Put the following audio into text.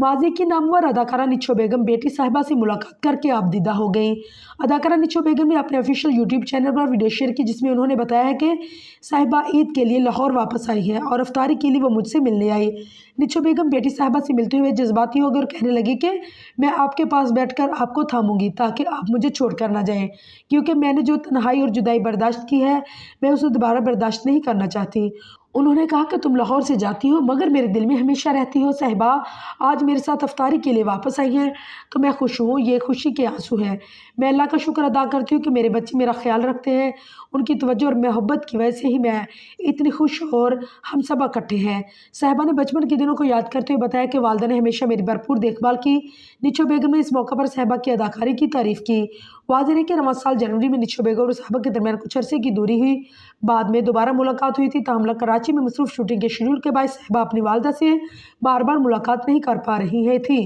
माजी की नामवर अदाकारा निच्छो बेगम बेटी साहिबा से मुलाकात करके आपदीदा हो गई। अदाकारा निच्छो बेगम ने अपने ऑफिशियल यूट्यूब चैनल पर वीडियो शेयर की, जिसमें उन्होंने बताया है कि साहिबा ईद के लिए लाहौर वापस आई है और इफ्तारी के लिए वो मुझसे मिलने आई। निच्छो बेगम बेटी साहिबा से मिलते हुए जज्बाती हो गई और कहने लगी कि मैं आपके पास बैठकर आपको थामूंगी ताकि आप मुझे छोड़कर ना जाएं, क्योंकि मैंने जो तन्हाई और जुदाई बर्दाश्त की है मैं उसे दोबारा बर्दाश्त नहीं करना चाहती। उन्होंने कहा कि तुम लाहौर से जाती हो मगर मेरे दिल में हमेशा रहती हो। साहिबा आज मेरे साथ इफ्तारी के लिए वापस आई हैं तो मैं खुश हूँ, ये खुशी के आंसू हैं। मैं अल्लाह का शुक्र अदा करती हूँ कि मेरे बच्चे मेरा ख्याल रखते हैं। उनकी तवज्जो और मोहब्बत की वजह से ही मैं इतनी खुश और हम सब इकट्ठे हैं। साहिबा ने बचपन के दिनों को याद करते हुए बताया कि वालिदा ने हमेशा मेरी भरपूर देखभाल की। निच्छो बेगम ने इस मौका पर साहिबा की अदाकारी की तारीफ़ की। वाज़ेह है कि रवां साल जनवरी में निच्छो बेगम और साहिबा के दरमियान कुछ अरसे की दूरी हुई, बाद में दोबारा मुलाकात हुई थी। ताहम कराची में मसरूफ़ शूटिंग के शेड्यूल के बाद साहिबा अपनी वालिदा से बार बार मुलाकात नहीं कर पा रही थी।